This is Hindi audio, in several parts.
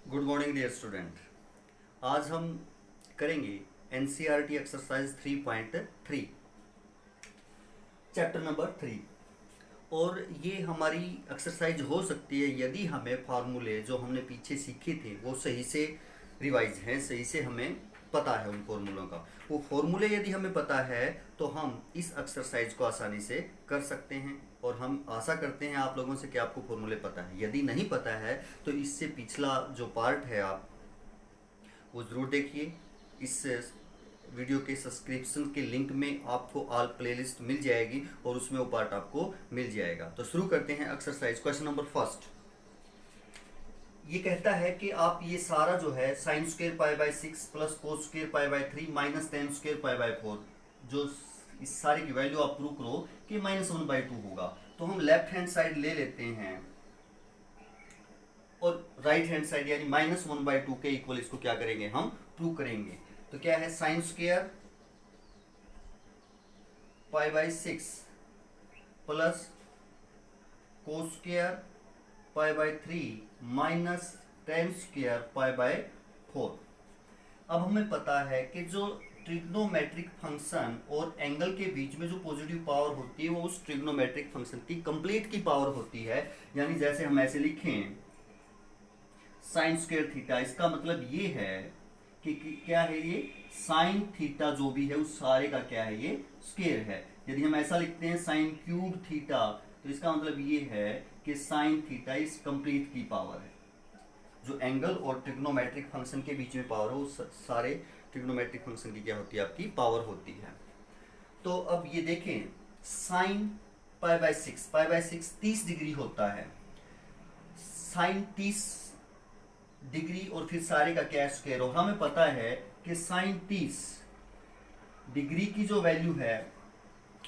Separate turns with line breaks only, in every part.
Good morning dear student. आज हम करेंगे एनसीईआरटी एक्सरसाइज 3.3 चैप्टर नंबर 3। और ये हमारी एक्सरसाइज हो सकती है यदि हमें फार्मूले जो हमने पीछे सीखे थे वो सही से रिवाइज हैं, सही से हमें पता है उन फॉर्मूलों का। वो फॉर्मूले यदि हमें पता है तो हम इस एक्सरसाइज को आसानी से कर सकते हैं। और हम आशा करते हैं आप लोगों से कि आपको फॉर्मूले पता है। यदि नहीं पता है तो इससे पिछला जो पार्ट है आप वो ज़रूर देखिए। इस वीडियो के सब्सक्रिप्शन के लिंक में आपको ऑल प्लेलिस्ट मिल जाएगी और उसमें वो पार्ट आपको मिल जाएगा। तो शुरू करते हैं एक्सरसाइज। क्वेश्चन नंबर फर्स्ट ये कहता है कि आप ये सारा जो है sine square pi by 6 plus cos square pi by 3 minus ten square pi by 4 जो इस सारे की वैल्यू आप प्रूव करो कि -1/2 होगा। तो हम लेफ्ट हैंड साइड ले लेते हैं और राइट हैंड साइड यानी -1/2 के इक्वल इसको क्या करेंगे, हम प्रूव करेंगे। तो क्या है, sine square pi by 6 plus cos square pi by 3 minus ten square pi by 4। अब हमें पता है कि जो ट्रिग्नोमेट्रिक फंक्शन और एंगल के बीच में जो पॉजिटिव पावर होती है वो उस ट्रिग्नोमेट्रिक फंक्शन की कंप्लीट की पावर होती है। यानी जैसे हम ऐसे लिखें साइन स्क्वायर थीटा, इसका मतलब ये है कि क्या है, ये साइन थीटा जो भी है उस सारे का क्या है, ये स्क्वायर है। यदि हम ऐसा लिखते हैं साइन क्यूब थीटा तो इसका मतलब ये है कि साइन थीटा इस कंप्लीट की पावर है। जो एंगल और ट्रिग्नोमेट्रिक फंक्शन के बीच में पावर हो उस सारे ट्रिग्नोमेट्रिक फंक्शन की क्या होती है, आपकी पावर होती है। तो अब ये देखें साइन पाई बाय 6 30 डिग्री होता है। साइन 30 डिग्री और फिर सारे का क्या स्क्वायर हो। हमें पता है कि साइन 30 डिग्री की जो वैल्यू है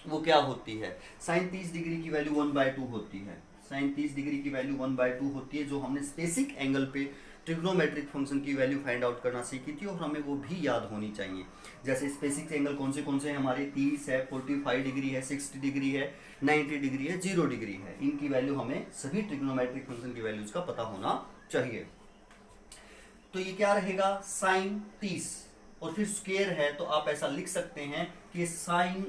वो क्या होती है, साइन 30 डिग्री की वैल्यू 1/2 होती है। साइन 30 डिग्री की वैल्यू 1/2 होती है, जो हमने बेसिक एंगल पे ट्रिग्नोमेट्रिक फंक्शन की वैल्यू फाइंड आउट करना सीखी थी और हमें वो भी याद होनी चाहिए। जैसे बेसिक एंगल कौन से हैं हमारे, 30 है, 45 डिग्री है, 60 डिग्री है, 90 डिग्री है, 0 डिग्री है। इनकी वैल्यू हमें सभी ट्रिग्नोमेट्रिक फंक्शन की वैल्यूज का पता होना चाहिए। तो ये क्या रहेगा, साइन 30 और फिर स्क्वायर है तो आप ऐसा लिख सकते हैं कि साइन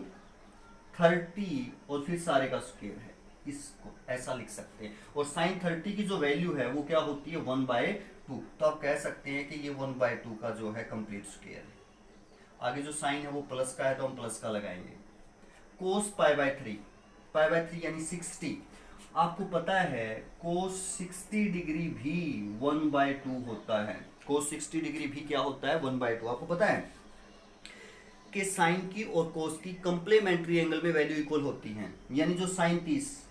30 और फिर सारे का स्क्वायर है, इसको ऐसा लिख सकते हैं। और साइन 30 की जो वैल्यू है वो क्या होती है, 1/2। तो आप कह सकते हैं कि ये 1/2 का जो है कंप्लीट स्क्वायर है। आगे जो साइन है वो प्लस का है तो हम प्लस का लगाएंगे। कोस पाई बाय 3 यानी 60। आपको पता है कोस 60 डिग्री भी 1/2 होता है। कोस 60 डिग्री भी क्या होता है, 1/2। आपको पता है कि साइन की और कोस की कंप्लीमेंट्री एंगल में वैल्यू इक्वल होती हैं। यानी जो साइन 30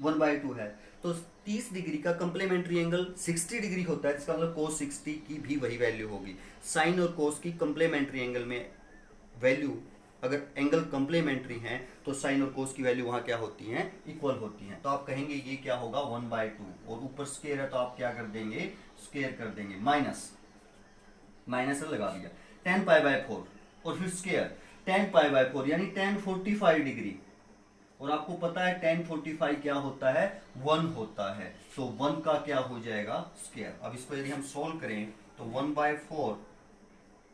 1/2 है तो 30 डिग्री का कंप्लीमेंट्री एंगल 60 डिग्री होता है, जिसका मतलब कोस 60 की भी वही वैल्यू होगी। साइन और कोस की कंप्लीमेंट्री एंगल में वैल्यू, अगर एंगल कंप्लीमेंट्री हैं तो साइन और कोस की वैल्यू वहां क्या होती हैं, इक्वल होती हैं। तो आप कहेंगे ये क्या होगा, 1/2। और ऊपर स्क्वायर है तो आप क्या कर देंगे, स्क्वायर कर देंगे, माइनस लगा दिया। 10π/4 और फिर स्क्वायर 10π/4 यानी 1045 डिग्री। और आपको पता है 1045 क्या होता है, 1 होता है। तो 1 का क्या हो जाएगा, स्क्वायर। अब इसको यदि हम सोल्व करें तो 1/4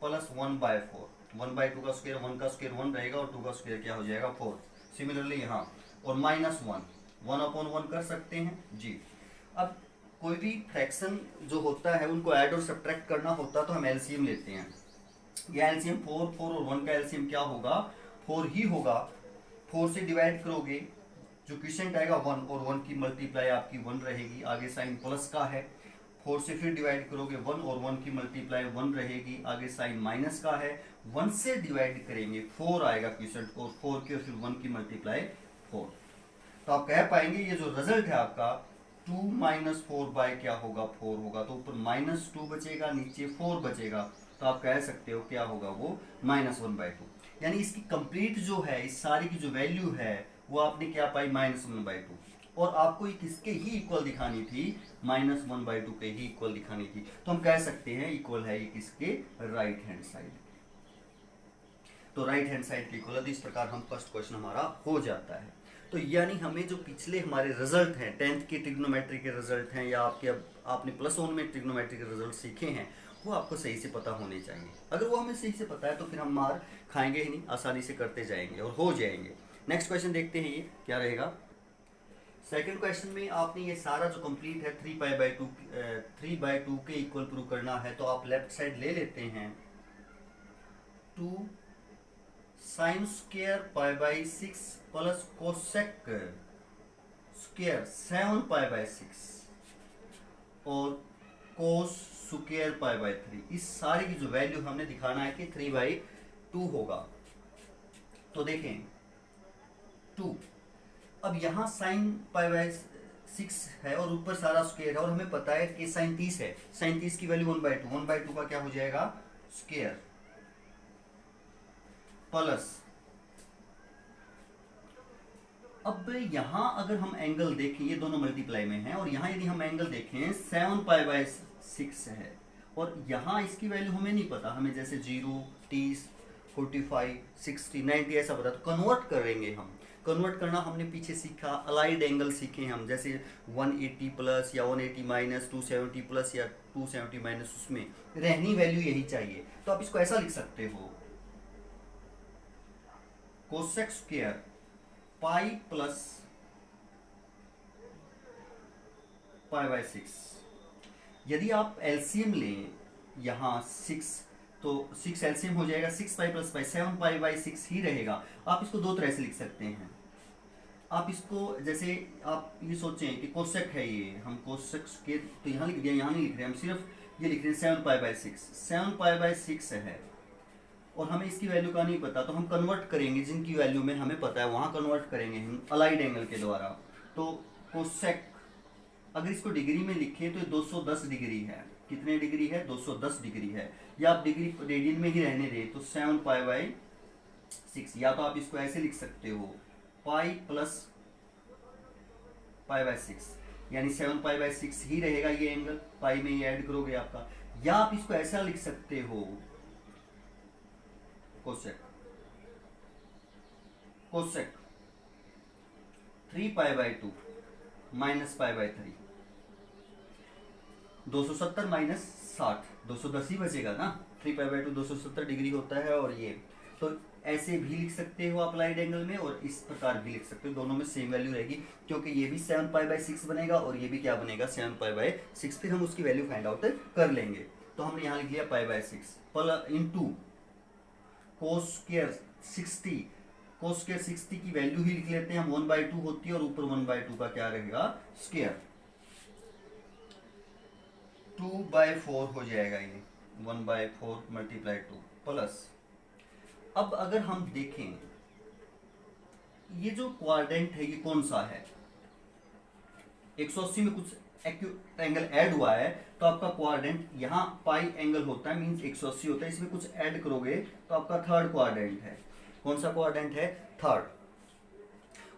प्लस 1/4, 1/2 का स्क्वायर, 1 का स्क्वायर 1 रहेगा और 2 का स्क्वायर क्या हो जाएगा, 4। सिमिलरली यहाँ और -1 1/1 कर सकते हैं जी। अब कोई भी फ्रैक्शन जो होता है उनको ऐड और सब्ट्रैक्ट करना होता है तो हम एलसीएम लेते हैं। ये एलसीएम 4 और 1 का एलसीएम क्या होगा, 4 ही होगा। 4 से डिवाइड करोगे जो क्वेश्चन आएगा 1 और 1 की मल्टीप्लाई आपकी 1 रहेगी। आगे साइन प्लस का है, 4 से फिर डिवाइड करोगे 1 और 1 की मल्टीप्लाई 1 रहेगी। आगे साइन माइनस का है, 1 से डिवाइड करेंगे 4 आएगा क्वेश्चन और 4 की और फिर 1 की मल्टीप्लाई 4। तो आप कह पाएंगे ये जो रिजल्ट है आपका 2 - 4 क्या होगा, 4 होगा। तो ऊपर -2 बचेगा, नीचे 4 बचेगा। तो आप कह सकते हो क्या होगा वो, -1/2। यानी इसकी कंप्लीट जो है, इस सारी की जो वैल्यू है वो आपने क्या पाई, -1/2। और आपको ये किसके ही इक्वल दिखानी थी, -1/2 के ही इक्वल दिखानी थी। तो हम कह सकते हैं इक्वल है ये किसके, राइट हैंड साइड। तो राइट हैंड साइड के इक्वल। इस प्रकार हम फर्स्ट क्वेश्चन हमारा हो जाता है। तो यानी हमें जो पिछले हमारे रिजल्ट हैं, 10th के ट्रिग्नोमेट्री के रिजल्ट हैं या आपके अब आपने +1 में ट्रिग्नोमेट्री के रिजल्ट सीखे हैं वो आपको सही से पता होने चाहिए। अगर वो हमें सही से पता है तो फिर हम मार खाएंगे ही नहीं, आसानी से करते जाएंगे और हो जाएंगे। नेक्स्ट क्वेश्चन देखते हैं, ये क्या रहेगा। सेकंड क्वेश्चन में आपने ये सारा जो कंप्लीट है 3/2 के इक्वल प्रूव करना है, तो आप लेफ्ट साइड ले लेते हैं 2 sin square π/6 plus cosec square 7π/6 और कोस स्क्वायर π/3। इस सारे की जो वैल्यू हमने दिखाना है कि 3/2 होगा। तो देखें 2, अब यहाँ साइन π/6 है और ऊपर सारा स्क्वायर है और हमें पता है कि साइन 30 है, साइन 30 की वैल्यू 1/2 का क्या हो जाएगा स्क्वायर प्लस। अब यहाँ अगर हम एंगल देखें, ये दोनों मल्टीप्लाई में हैं और यहाँ यदि हम एंगल देखें 7π/6 है और यहाँ इसकी वैल्यू हमें नहीं पता, हमें जैसे 0, 30, 45, 60, 90 ऐसा पता, तो कन्वर्ट करेंगे हम। कन्वर्ट करना हमने पीछे सीखा, अलाइड एंगल सीखे हम, जैसे 180 प्लस या 180 माइनस, 270 प्लस या 270 माइनस, उसमें रहनी वैल्यू यही चाहिए। तो आप इसको ऐसा लिख सकते हो कोसेक स्क्वायर पाई प्लस π/6। यदि आप एलसीएम लें यहाँ 6, तो 6 एलसीएम हो जाएगा 6π + π 7π/6 ही रहेगा। आप इसको दो तरह से लिख सकते हैं। आप इसको जैसे आप ये सोचें कि कोसेक है, ये हम कोसेक के तो यहाँ लिख दिया, यहाँ नहीं लिख रहे, हम सिर्फ ये लिख रहे हैं 7π/6। 7π/6 है और हमें इसकी वैल्यू का नहीं पता, तो हम कन्वर्ट करेंगे, जिनकी वैल्यू में हमें पता है वहाँ कन्वर्ट करेंगे हम अलाइड एंगल के द्वारा। तो कोसेक अगर इसको डिग्री में लिखे तो 210 डिग्री है। कितने डिग्री है? 210 डिग्री है। या आप डिग्री रेडियन में ही रहने दें तो 7π/6, या तो आप इसको ऐसे लिख सकते हो पाई प्लस π/6, यानी 7π/6 ही रहेगा ये एंगल, पाई में ये ऐड करोगे आपका। या आप इसको ऐसा लिख सकते हो कोसेक 3π/2 माइनस π/3, 270 माइनस 60, 210 ही बचेगा ना। 3π/2 270 डिग्री होता है और ये तो ऐसे भी लिख सकते हो आप अलाइड एंगल में, और इस प्रकार भी लिख सकते हो, दोनों में सेम वैल्यू रहेगी, क्योंकि ये भी 7π/6 बनेगा और ये भी क्या बनेगा 7π/6। फिर हम उसकी वैल्यू फाइंड आउट कर लेंगे। तो हमने यहाँ लिख लिया π/6 plus into cos square 60। Cos square 60 की वैल्यू ही लिख लेते हैं हम, 1/2 होती है और ऊपर 1/2 का क्या रहेगा स्क्वायर, 2/4 हो जाएगा ये, 1/4 × 2 प्लस। अब अगर हम देखें ये जो क्वाड्रेंट है ये कौन सा है, 180 में कुछ एंगल ऐड हुआ है तो आपका क्वाड्रेंट यहाँ पाई एंगल होता है, मींस 180 होता है, इसमें कुछ ऐड करोगे तो आपका थर्ड क्वाड्रेंट है। कौन सा क्वाड्रेंट है? थर्ड।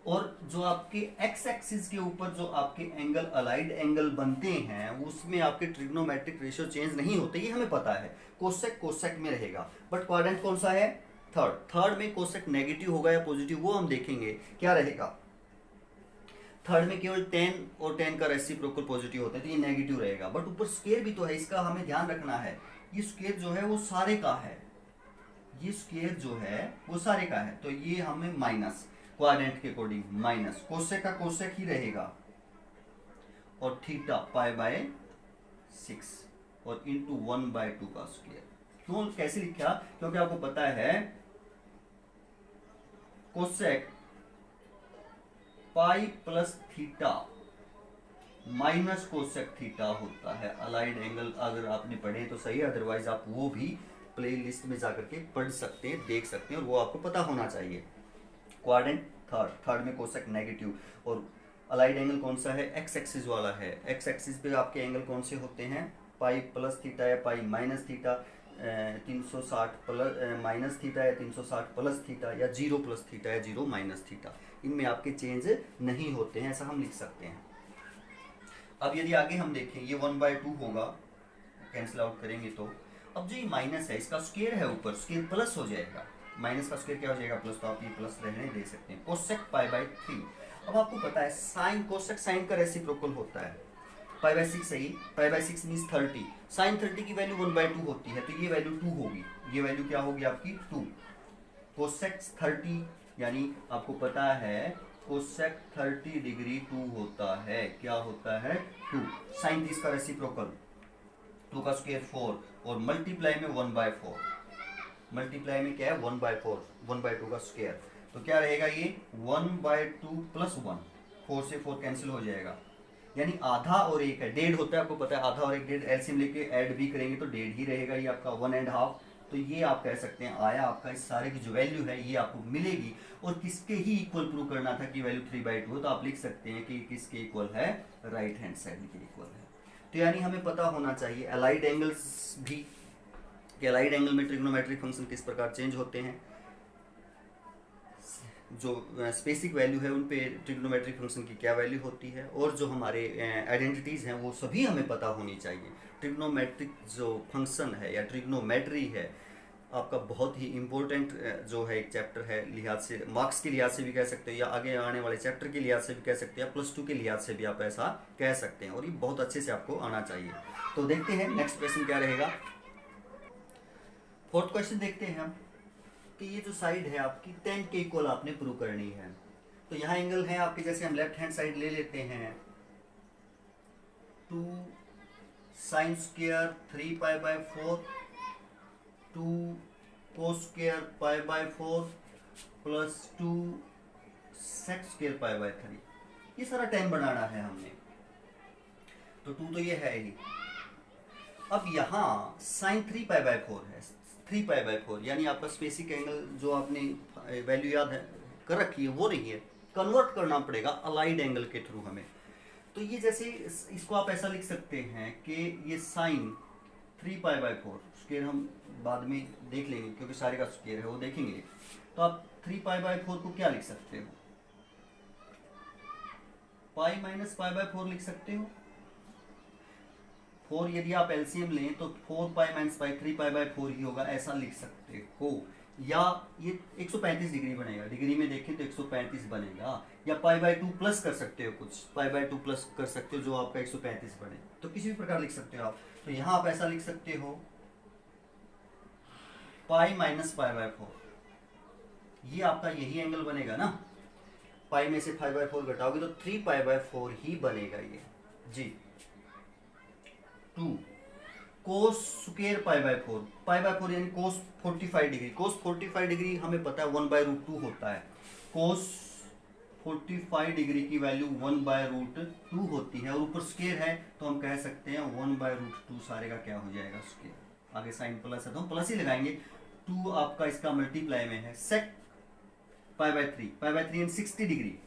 और जो आपके एक्स एक्सिस के ऊपर जो आपके एंगल अलाइड एंगल बनते हैं उसमें आपके ट्रिग्नोमेट्रिक रेशियो चेंज नहीं होते, ये हमें पता है। कोसेक कोसेक में रहेगा, बट क्वाड्रेंट कौन सा है? थर्ड। थर्ड में कोसेक नेगेटिव होगा या पॉजिटिव वो हम देखेंगे क्या रहेगा। थर्ड में केवल 10 और 10 का रेसिप्रोकल पॉजिटिव होता है, तो ये नेगेटिव रहेगा। बट ऊपर स्क्वायर भी तो है, इसका हमें ध्यान रखना है। ये स्क्वायर जो है वो सारे का है, ये स्क्वायर जो है वो सारे का है, तो ये हमें माइनस क्वाड्रेंट के अकॉर्डिंग माइनस कोसेक का कोसेक ही रहेगा और थीटा π/6 और इंटू 1/2 का स्क्वायर। क्यों कैसे लिखा? क्योंकि आपको पता है cosec pi plus theta minus cosec theta होता है। अलाइड एंगल अगर आपने पढ़े तो सही, अदरवाइज आप वो भी प्ले लिस्ट में जाकर के पढ़ सकते हैं, देख सकते हैं, और वो आपको पता होना चाहिए। क्वाड्रेंट थर्ड, थर्ड में कोसेक नेगेटिव, और अलाइड एंगल कौन सा है? एक्स एक्सिस वाला है। एक्स एक्सिस पे आपके एंगल कौन से होते हैं? पाई प्लस थीटा या पाई minus theta, 360 plus minus theta या 360 प्लस थीटा, या 0 प्लस थीटा या 0 माइनस थीटा, इनमें आपके चेंज नहीं होते हैं, ऐसा हम लिख सकते हैं। अब यदि आगे हम देखें ये 1/2 होगा, कैंसिल आउट करेंगे तो अब जो ये माइनस है इसका स्क्वायर है, ऊपर स्क्वायर प्लस हो जाएगा, माइनस का स्क्वायर क्या हो जाएगा प्लस, तो आप ये प्लस रहने दे सकते हैं। कोसेक π/3। अब आपको पता है साइन कोसेक साइन का रेसिप्रोकल होता है, पाई बाय 6 सही, पाई बाय 6 मीन्स 30, साइन 30 की वैल्यू 1/2 होती है, तो ये वैल्यू 2 होगी, ये वैल्यू क्या होगी आपकी 2। कोसेक 30 यानी आपको पता है कोसेक 30 डिग्री 2 होता है, क्या होता है 2। साइन 30 का रेसिप्रोकल 2 का स्क्वायर 4 और मल्टीप्लाई में 1/4, मल्टीप्लाई में क्या है 1/4, 1/2 का स्क्वायर, तो क्या रहेगा ये 1/2 प्लस 1, 4 से 4 कैंसिल हो जाएगा, यानी आधा और एक है, डेढ़ होता है, आपको पता है आधा और एक डेढ़, एलसीएम लेके ऐड भी करेंगे तो डेढ़ ही रहेगा, ये आपका 1.5। तो ये आप कह सकते हैं आया आपका, इस सारे की जो वैल्यू है ये आपको मिलेगी। और किसके ही इक्वल प्रूव करना था कि वैल्यू 3/2, तो आप लिख सकते हैं कि किसके इक्वल है, राइट हैंड साइड के इक्वल है। तो यानी हमें पता होना चाहिए अलाइड एंगल्स भी, कि अलाइड एंगल में ट्रिग्नोमेट्रिक फंक्शन किस प्रकार चेंज होते हैं, जो स्पेसिफिक वैल्यू है उन पे ट्रिग्नोमेट्रिक फंक्शन की क्या वैल्यू होती है, और जो हमारे आइडेंटिटीज़ हैं वो सभी हमें पता होनी चाहिए। ट्रिग्नोमेट्रिक जो फंक्शन है या ट्रिग्नोमेट्री है आपका बहुत ही इम्पोर्टेंट जो है एक चैप्टर है, लिहाज से मार्क्स के लिहाज से भी कह सकते हैं, या आगे आने वाले चैप्टर के लिहाज से भी कह सकते हैं, प्लस 2 के लिहाज से भी आप ऐसा कह सकते हैं, और ये बहुत अच्छे से आपको आना चाहिए। तो देखते हैं नेक्स्ट क्वेश्चन क्या रहेगा। फोर्थ क्वेश्चन देखते हैं हम कि ये जो साइड है आपकी 10 के इक्वल आपने प्रूव करनी है। तो यहाँ एंगल है आपके, जैसे हम लेफ्ट हैंड साइड ले लेते हैं 2 sine square 3π/4 2 cos square π/4 plus 2 sec square π/3, ये सारा टाइम बनाना है हमने, तो 2 तो ये है ही। अब यहाँ साइन 3π/4 है, 3π/4 यानी आपका स्पेसिफिक एंगल जो आपने वैल्यू याद है कर रखी है वो नहीं है, कन्वर्ट करना पड़ेगा अलाइड एंगल के थ्रू हमें। तो ये जैसे इसको आप ऐसा लिख सकते हैं कि ये साइन 3π/4, स्क्वायर हम बाद में देख लेंगे क्योंकि सारे का स्क्वायर है वो देखेंगे, तो आप 3π/4 को क्या लिख सकते हो, पाई माइनस π/4 लिख सकते हो। 4 यदि आप एलसीएम लें तो 4π - π 3π/4 ही होगा, ऐसा लिख सकते हो। या ये 135 डिग्री बनेगा, डिग्री में देखें तो 135 बनेगा, या π/2 प्लस कर सकते हो, कुछ π/2 प्लस कर सकते हो जो आपका 135 बने, तो किसी भी प्रकार लिख सकते हो आप। तो यहाँ आप ऐसा लिख सकते हो पाई माइनस π/4, ये आपका यही एंगल बनेगा ना, पाई में से 5/4 घटाओगे तो 3π/4 ही बनेगा ये जी। 2 कोस स्क्वायर π/4 यानी कोस 45 डिग्री, कोस 45 डिग्री हमें पता है 1/√2 होता है, कोस 45 डिग्री की वैल्यू 1/√2 होती है, और ऊपर स्क्वायर है तो हम कह सकते हैं 1/√2 सारे का क्या हो जाएगा स्क्वायर, आगे साइन प्लस है तो हम प्लस ही लगाएंगे, 2 आपका इसका मल्टीप्लाई में है, सेक π/3 यानी 60 डिग्री,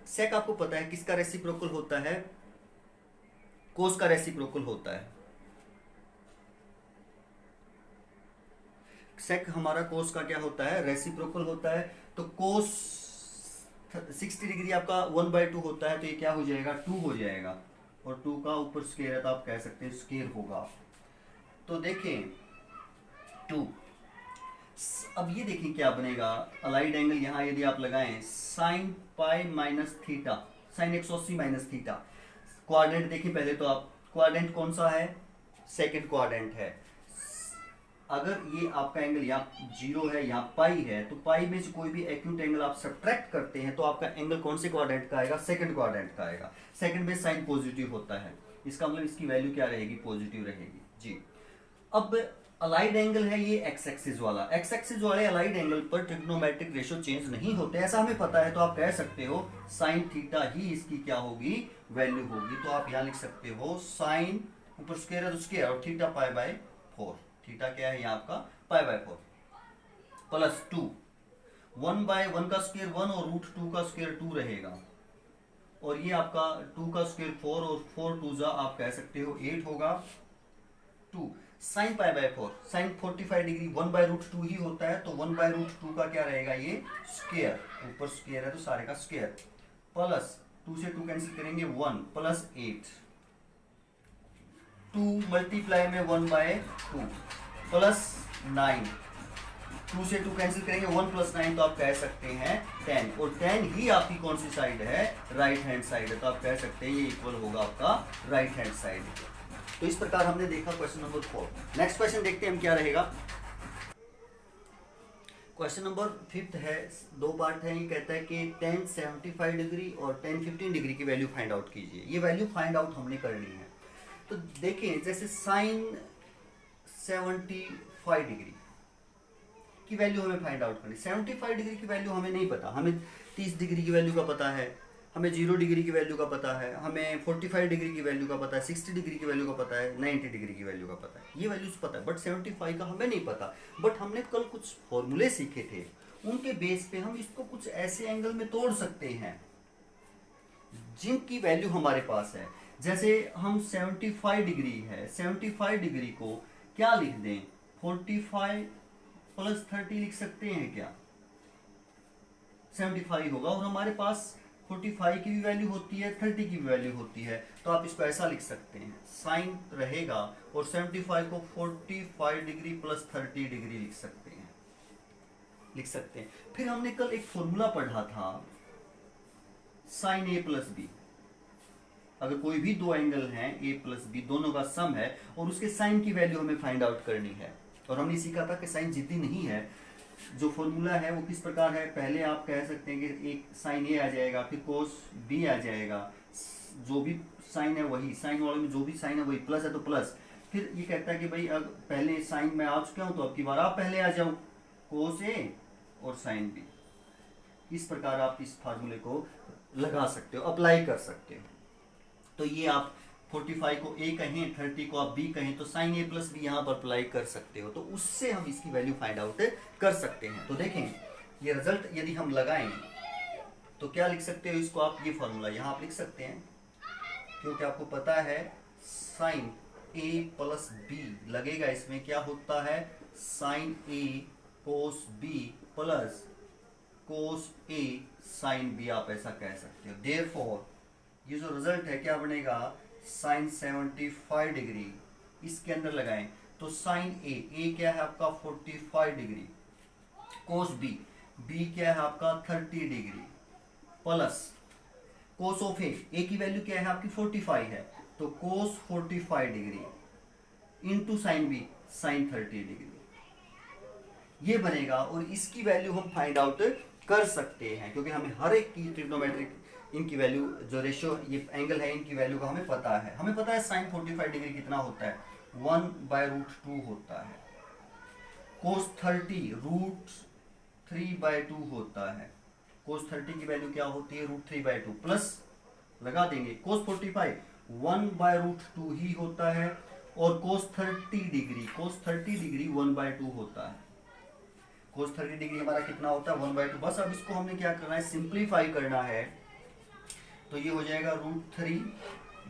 सेक आपको पता है किसका रेसिप्रोकल होता है, कोस का रेसिप्रोकल होता है, सेक हमारा कोस का क्या होता है, रेसिप्रोकल होता है। तो कोस 60 डिग्री आपका 1/2 होता है, तो ये क्या हो जाएगा 2 हो जाएगा, और 2 का ऊपर स्क्वायर है तो आप कह सकते हैं स्क्वायर होगा। तो देखें 2, अब ये देखें क्या बनेगा, अलाइड एंगल यहाँ यदि आप लगाएं sine pi minus theta, sine 180 minus theta, quadrant देखें पहले तो आप, क्वाड्रेंट कौन सा है, सेकंड क्वाड्रेंट है। अगर ये आपका एंगल यहाँ 0 है, यहाँ पाई है, तो पाई में से कोई भी एक्यूट एंगल आप सब्ट्रैक्ट करते हैं तो आपका एंगल कौन से क्वाड्रेंट का आएगा, सेकंड क्वाड्रेंट का आएगा। सेकंड में साइन पॉजिटिव होता है, इसका मतलब इसकी वैल्यू क्या रहेगी, पॉजिटिव रहेगी जी। अब अलाइड एंगल है ये एक्स एक्सिस वाला, एक्स एक्सिस वाले अलाइड एंगल पर ट्रिग्नोमेट्रिक रेशियो चेंज नहीं होते, ऐसा हमें पता है, तो आप कह सकते हो साइन थीटा ही इसकी क्या होगी, वैल्यू होगी। तो आप यहाँ लिख सकते हो साइन ऊपर स्क्वायर है तो स्क्वायर, और थीटा π/4, थीटा क्या है यहाँ आपका π/4 प्लस 2, 1/1 का स्क्वायर 1 और √2 का स्क्वायर 2 रहेगा, और ये आपका 2 का स्क्वायर 4 और 4 2 जा आप कह सकते हो 8 होगा। 2 साइन π/4, साइन 45 डिग्री 1/√2 ही होता है, तो 1/√2 का क्या रहेगा, ये स्क्वायर, ऊपर स्क्वायर है तो सारे का स्क्वायर, प्लस 2 से 2 कैंसिल करेंगे 1 प्लस 8, 2 मल्टीप्लाई में 1/2 प्लस 9, 2 से 2 कैंसिल करेंगे, 1 + 9 तो आप कह सकते हैं 10, और 10 ही आपकी कौन सी साइड है, राइट हैंड साइड है, तो आप कह सकते हैं ये इक्वल होगा आपका राइट हैंड साइड। तो इस प्रकार हमने देखा क्वेश्चन नंबर 4। नेक्स्ट क्वेश्चन देखते हैं हम क्या रहेगा। क्वेश्चन नंबर 5 है, 2 पार्ट है। ये कहता है कि tan 75 डिग्री और tan 15 डिग्री की वैल्यू फाइंड आउट कीजिए। ये वैल्यू फाइंड आउट हमने करनी है। तो देखिए जैसे sin 75 डिग्री की वैल्यू हमें फाइंड आउट करनी। 75 डिग्री की वैल्यू हमें नहीं पता, हमें 30 डिग्री की वैल्यू का पता है, हमें 0 डिग्री की वैल्यू का पता है, हमें 45 डिग्री की वैल्यू का पता है, 60 डिग्री की वैल्यू का पता है, 90 डिग्री की वैल्यू का पता है। ये वैल्यूज पता है, बट 75 का हमें नहीं पता। बट हमने कल कुछ फॉर्मूले सीखे थे, उनके बेस पे हम इसको कुछ ऐसे एंगल में तोड़ सकते हैं जिनकी वैल्यू हमारे पास है। जैसे हम 75 डिग्री है, 75 डिग्री को क्या लिख दें, 45 + 30 लिख सकते हैं क्या, 75 होगा। और हमारे पास 45 की भी वैल्यू होती है, 30 की भी वैल्यू होती है, तो आप इसको ऐसा लिख सकते हैं, साइन रहेगा और 75 को 45 डिग्री + 30 डिग्री लिख सकते हैं। फिर हमने कल एक फॉर्मूला पढ़ा था, sin A + B। अगर कोई भी दो एंगल हैं A + B, दोनों का सम है और उसके साइन की वैल्यू हमें फाइंड आउट करनी है। और हमने सीखा था कि साइन जिद्दी नहीं है। जो फॉर्मूला है वो किस प्रकार है, पहले आप कह सकते हैं कि एक साइन A आ जाएगा, फिर cos B आ जाएगा, जो भी साइन है वही, साइन वाले में जो भी साइन है वही, प्लस है तो प्लस। फिर ये कहता है कि भाई अब पहले साइन में आ चुका हूँ तो अब की बार आप पहले आ जाओ, cos A और साइन B। इस प्रकार आप इस फार्मूले को लगा सकते हो, अप्लाई कर सकते हो। तो ये आप 45 को A कहें, 30 को आप B कहें, तो sin A + B यहाँ पर अप्लाई कर सकते हो। तो उससे हम इसकी वैल्यू फाइंड आउट कर सकते हैं। तो देखें ये रिजल्ट यदि हम लगाएं तो क्या लिख सकते हो इसको आप, ये फॉर्मूला यहाँ आप लिख सकते हैं, क्योंकि आपको पता है sin A + B लगेगा, इसमें क्या होता है, sin A cos B + cos A sin B, आप ऐसा कह सकते हो। देयरफॉर ये जो रिजल्ट है क्या बनेगा, sin 75 डिग्री इसके अंदर लगाएं तो sin A क्या है आपका 45 डिग्री, cos B क्या है आपका 30 degree, plus cos of A की वैल्यू क्या है आपकी 45 है, तो cos 45 degree into sin B sin 30 degree, ये बनेगा। और इसकी वैल्यू हम फाइंड आउट कर सकते हैं, क्योंकि हमें हर एक की ट्रिग्नोमेट्रिक इनकी वैल्यू, जो रेशियो ये एंगल है इनकी वैल्यू का हमें पता है। हमें पता है sin 45 डिग्री कितना होता है, 1/√2 होता है, cos 30 √3/2 होता है, cos 30 की वैल्यू क्या होती है, √3/2, प्लस लगा देंगे cos 45 1/√2 ही होता है, और cos 30 डिग्री 1/2 होता है। cos 30 डिग्री हमारा कितना होता है, 1/2। बस अब इसको हमने क्या करना है, सिंप्लीफाई करना है। तो ये हो जाएगा √3,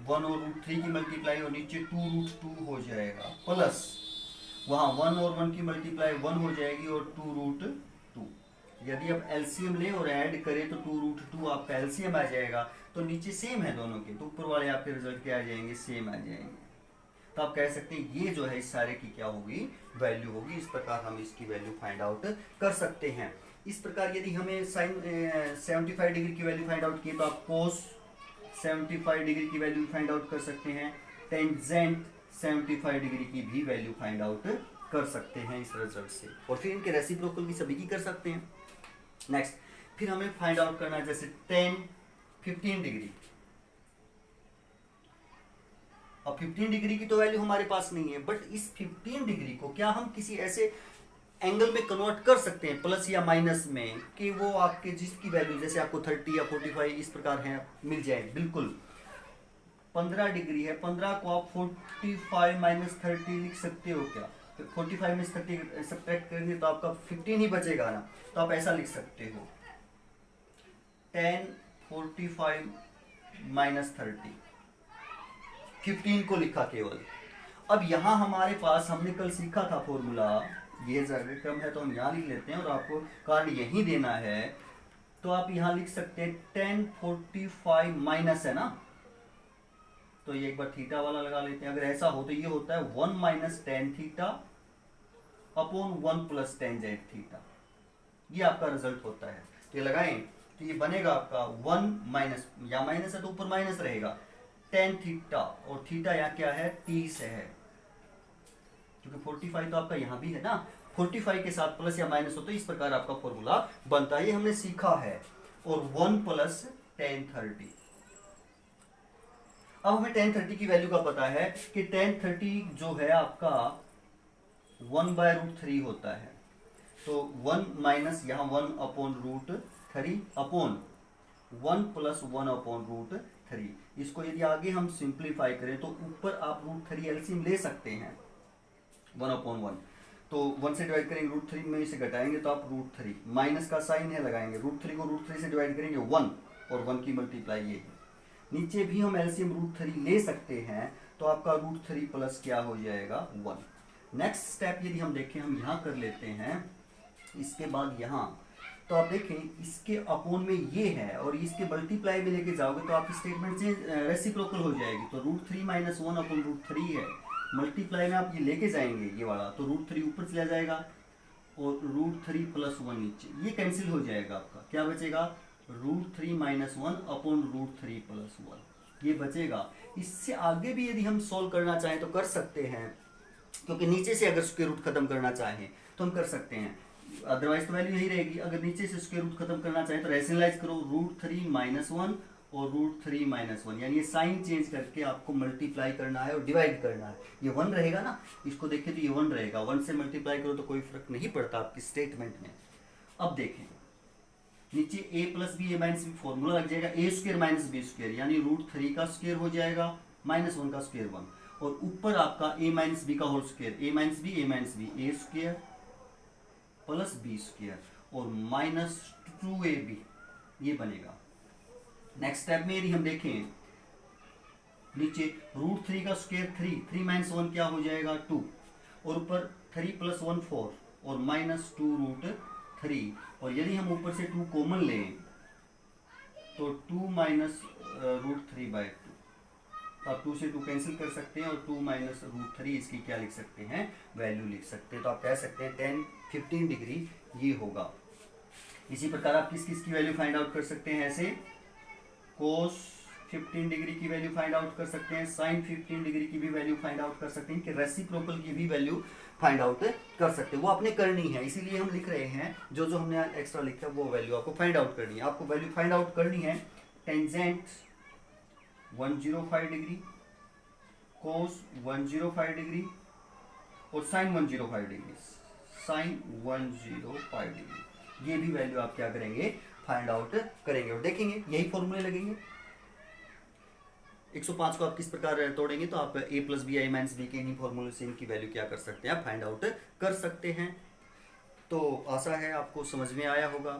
1 और √3 की मल्टीप्लाई और नीचे 2√2 हो जाएगा, प्लस वहाँ 1 और 1 की मल्टीप्लाई 1 हो जाएगी और 2√2। यदि आप एलसीएम ले और ऐड करें तो 2√2 आपका एलसीएम आ जाएगा। तो नीचे सेम है दोनों के, तो ऊपर वाले आपके रिजल्ट क्या आ जाएंगे, सेम आ जाएंगे। तो आप कह सकते हैं ये जो है इस सारे की क्या होगी, वैल्यू होगी। इस प्रकार हम इसकी वैल्यू फाइंड आउट कर सकते हैं। इस प्रकार यदि हमें साइन 75 डिग्री की वैल्यू फाइंड आउट की तो आप cos 75 डिग्री की वैल्यू फाइंड आउट कर सकते हैं, टेंजेंट 75 डिग्री की भी वैल्यू फाइंड आउट कर सकते हैं इस रिजल्ट से। और फिर इनके रेसिप्रोकल भी सभी की कर सकते हैं। नेक्स्ट फिर हमें फाइंड आउट करना है जैसे tan 15 डिग्री। अब 15 डिग्री की तो वैल्यू हमारे पास नहीं है, बट इस 15 डिग्री को क्या हम किसी ऐसे एंगल में कन्वर्ट कर सकते हैं, प्लस या माइनस में, कि वो आपके जिसकी वैल्यू जैसे आपको 30 या 45 इस प्रकार है मिल जाए। बिल्कुल 15 डिग्री है, 15 को आप 45 - 30 लिख सकते हो क्या, 45 में 30 सब्ट्रैक्ट करेंगे तो आपका 15 ही बचेगा ना। तो आप ऐसा लिख सकते हो, tan 45 - 30, 15 को लिखा केवल। अब यहाँ हमारे पास हमने कल सीखा था फॉर्मूला, ये जरूरी कम है तो हम यहाँ लिख लेते हैं और आपको कार्ड यहीं देना है। तो आप यहाँ लिख सकते हैं tan 45 माइनस है ना, तो ये एक बार थीटा वाला लगा लेते हैं। अगर ऐसा हो तो ये होता है 1 - tan theta upon 1 plus tangent theta, ये आपका रिजल्ट होता है। तो ये लगाएं तो ये बनेगा आपका 1 माइनस, या माइनस है तो ऊपर माइनस रहेगा, टेन थीटा, और थीटा यहाँ क्या है 30 है, क्योंकि 45 तो आपका यहाँ भी है ना, 45 के साथ प्लस या माइनस हो तो इस प्रकार आपका फॉर्मूला बनता है, ये हमने सीखा है। और 1 प्लस टेन 30, अब हमें टेन 30 की वैल्यू का पता है कि टेन 30 जो है आपका 1/√3 होता है, तो 1 माइनस यहाँ 1 अपॉन √3 अपॉन 1 प्लस 1 अपॉन √3। इसको यदि आगे हम सिंप्लीफाई करें तो ऊपर आप √3 एलसीएम ले सकते हैं 1 अपॉन 1, तो 1 से डिवाइड करेंगे √3 में इसे घटाएंगे तो आप √3 माइनस का साइन है लगाएंगे, √3 को √3 से डिवाइड करेंगे 1, और 1 की मल्टीप्लाई ये है। नीचे भी हम एलसीएम √3 ले सकते हैं, तो आपका √3 प्लस क्या हो जाएगा 1। नेक्स्ट स्टेप यदि हम देखें, हम यहाँ कर लेते हैं, इसके बाद यहाँ तो आप देखें इसके अपॉन में ये है और इसके मल्टीप्लाई में लेके जाओगे तो आपकी स्टेटमेंट से रेसिप्रोकल हो जाएगी, तो √3 माइनस 1 अपॉन √3 है, मल्टीप्लाई में आप ये लेके जाएंगे ये वाला, तो √3 ऊपर चला जाएगा और √3 प्लस 1 नीचे, ये कैंसिल हो जाएगा, आपका क्या बचेगा √3 माइनस 1 अपॉन √3 प्लस 1, ये बचेगा। इससे आगे भी यदि हम सॉल्व करना चाहें तो कर सकते हैं, क्योंकि नीचे से अगर स्क्वायर रूट खत्म करना चाहें तो हम कर सकते हैं, अदरवाइज तो वैल्यू यही रहेगी। अगर नीचे से स्क्वायर रूट खत्म करना चाहें तो रैशनलाइज करो, √3 माइनस 1 और √3 माइनस 1, यानी ये साइन चेंज करके आपको मल्टीप्लाई करना है और डिवाइड करना है। ये 1 रहेगा ना, इसको देखें तो ये 1 रहेगा, 1 से मल्टीप्लाई करो तो कोई फर्क नहीं पड़ता आपकी स्टेटमेंट में। अब देखें नीचे a plus B A minus B formula लग जाएगा, a square minus B square, यानी √3 का स्क्वायर हो जाएगा माइनस 1 का स्क्वायर 1, और ऊपर आपका a माइनस बी का whole square, a minus B a square plus B square और माइनस 2ab, ये बनेगा। नेक्स्ट स्टेप में यदि हम देखें नीचे √3 का स्क्वायर 3 माइनस 1 क्या हो जाएगा 2, और ऊपर 3 प्लस 1 4 और माइनस 2√3, और यदि हम ऊपर से 2 कॉमन लें तो 2 माइनस √3/2, तो आप 2 से 2 कैंसिल कर सकते हैं और 2 माइनस √3 इसकी क्या लिख सकते हैं वैल्यू लिख सकते हैं, तो आप कह सकते हैं 10-15 डिग्री ये होगा। इसी प्रकार आप किस किस की वैल्यू फाइंड आउट कर सकते हैं, ऐसे कोस 15 डिग्री की वैल्यू फाइंड आउट कर सकते हैं, साइन 15 डिग्री की भी वैल्यू फाइंड आउट कर सकते हैं, कि रेसिप्रोकल की भी वैल्यू फाइंड आउट कर सकते हैं, वो आपने करनी है, इसीलिए हम लिख रहे हैं, जो जो हमने एक्स्ट्रा लिखा है वो वैल्यू आपको फाइंड आउट करनी है। आपको वैल्यू फाइंड आउट करनी है टेंजेंट 105 डिग्री, कोस 105 डिग्री और साइन 105 डिग्री, साइन 105 डिग्री, ये भी वैल्यू आप क्या करेंगे फाइंड आउट करेंगे, और देखेंगे यही फॉर्मूले लगेंगे। 105 को आप किस प्रकार तोड़ेंगे, तो आप a plus B I minus B के इन्हीं फॉर्मूले से इनकी वैल्यू क्या कर सकते हैं, आप फाइंड आउट कर सकते हैं। तो आशा है आपको समझ में आया होगा।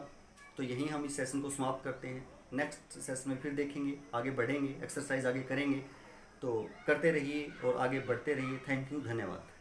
तो यहीं हम इस सेशन को समाप्त करते हैं, नेक्स्ट सेशन में फिर देखेंगे, आगे बढ़ेंगे, एक्सरसाइज आगे करेंगे, तो करते रहिए और आगे बढ़ते रहिए। थैंक यू, धन्यवाद।